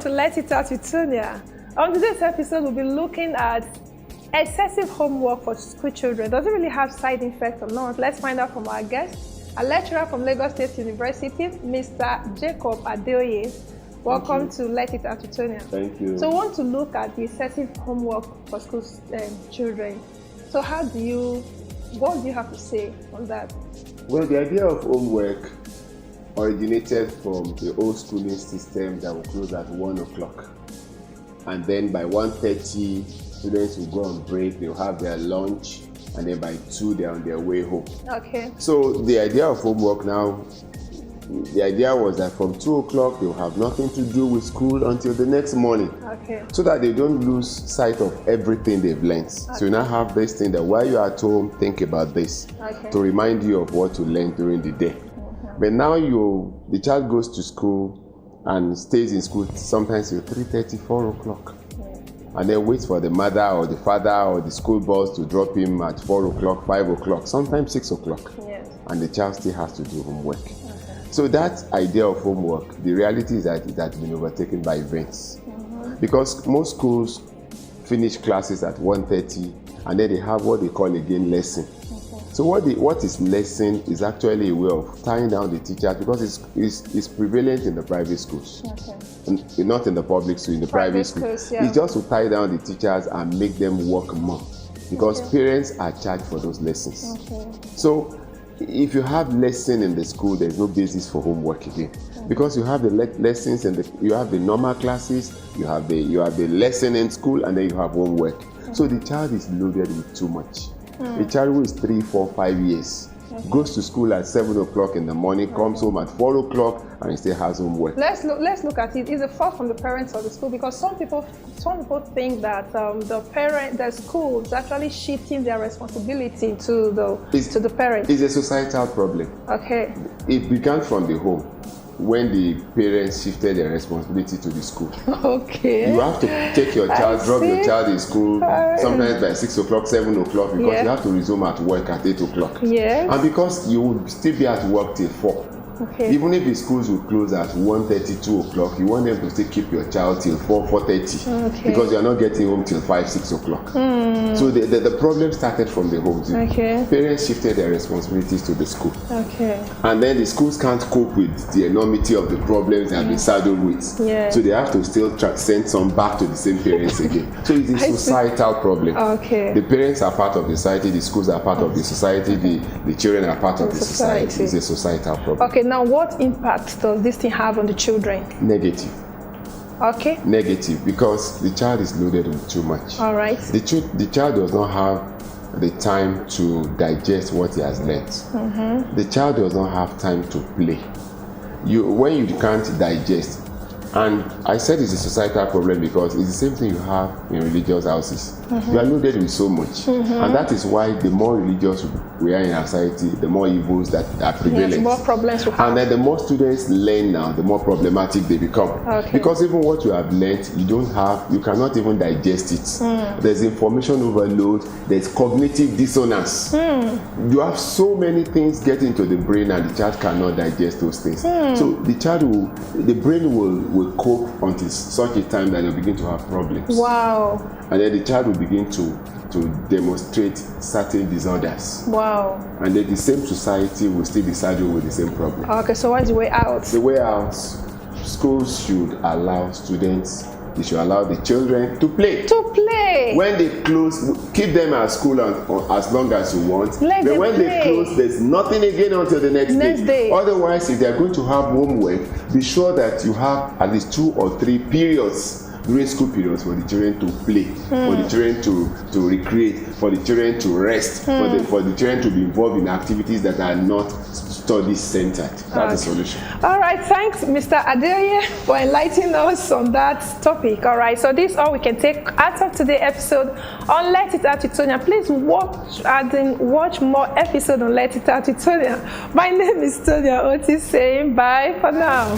to Let It Out with Tonya. On today's episode, we'll be looking at excessive homework for school children. Does it really have side effects or not? Let's find out from our guest, a lecturer from Lagos State University, Mr. Jacob Adeoye. Welcome to Let It Out with Tonya. Thank you. So we want to look at the excessive homework for school children. So what do you have to say on that? Well, the idea of homework originated from the old schooling system that would close at 1 o'clock. And then by 1:30, students will go on break, they'll have their lunch, and then by 2, they're on their way home. Okay. So the idea of homework now, the idea was that from 2 o'clock, they'll have nothing to do with school until the next morning. Okay. So that they don't lose sight of everything they've learned. Okay. So you now have this thing that while you're at home, think about this to remind you of what you learned during the day. But now the child goes to school and stays in school sometimes till 3:30, 4 o'clock. And then waits for the mother or the father or the school bus to drop him at 4 o'clock, 5 o'clock, sometimes 6 o'clock. Yes. And the child still has to do homework. So that idea of homework, the reality is that it has been overtaken by events. Because most schools finish classes at 1:30 and then they have what they call again lesson. So what is lesson is actually a way of tying down the teachers, because it's prevalent in the private schools. And not in the public school, in the private schools. Yeah. It's just to tie down the teachers and make them work more, because parents are charged for those lessons. So if you have lesson in the school, there's no basis for homework again, because you have the lessons and you have the normal classes, you have the lesson in school, and then you have homework. So the child is loaded with too much. A child who is 3, 4, 5 years goes to school at 7 o'clock in the morning, comes home at 4 o'clock, and he still has homework. Let's look at it. Is it fault from the parents or the school? Because some people think that the school is actually shifting their responsibility to the parents. It's a societal problem. Okay. It began from the home, when the parents shifted their responsibility to the school. Okay. You have to take your child, drop your child in school, sometimes by 6 o'clock, 7 o'clock, because you have to resume at work at 8 o'clock. Yes. And because you will still be at work till 4. Okay. Even if the schools will close at 1:30, 2 o'clock, you want them to still keep your child till 4, 4:30. Okay. Because you are not getting home till 5, 6 o'clock. So the problem started from the home. Okay. Parents shifted their responsibilities to the school. Okay. And then the schools can't cope with the enormity of the problems they have been saddled with. Yeah. So they have to still send some back to the same parents again. So it's a societal problem. Okay. The parents are part of the society, the schools are part of the society, the children are part of the society. It's a societal problem. Okay, now what impact does this thing have on the children? Negative. Okay. Negative, because the child is loaded with too much. All right. The child does not have the time to digest what he has learned. The child does not have time to play. When you can't digest, and I said it's a societal problem because it's the same thing you have in religious houses. You are loaded with so much. And that is why the more religious we are in our society, the more evils that are prevalent. Yes, more problems we have. And then the more students learn now, the more problematic they become. Okay. Because even what you have learned, you cannot even digest it. There's information overload, there's cognitive dissonance. You have so many things get into the brain and the child cannot digest those things. So the brain will cope until such a time that they'll begin to have problems. Wow. And then the child will begin to demonstrate certain disorders. Wow. And then the same society will still be saddled with the same problem. Okay, so what's the way out? The way out, schools should allow students, they should allow the children to play. To play. When they close, keep them at school as long as you want. But when they close, there's nothing again until the next day. Otherwise, if they're going to have homework, be sure that you have at least 2 or 3 periods during school periods for the children to play, for the children to recreate, for the children to rest, for the children to be involved in activities that are not study centered. That's the solution. All right, thanks, Mr. Adeoye, for enlightening us on that topic. All right, so this is all we can take out of today's episode on Let It Out with Tonya. Please watch more episodes on Let It Out with Tonya. My name is Tonya Otis, saying bye for now.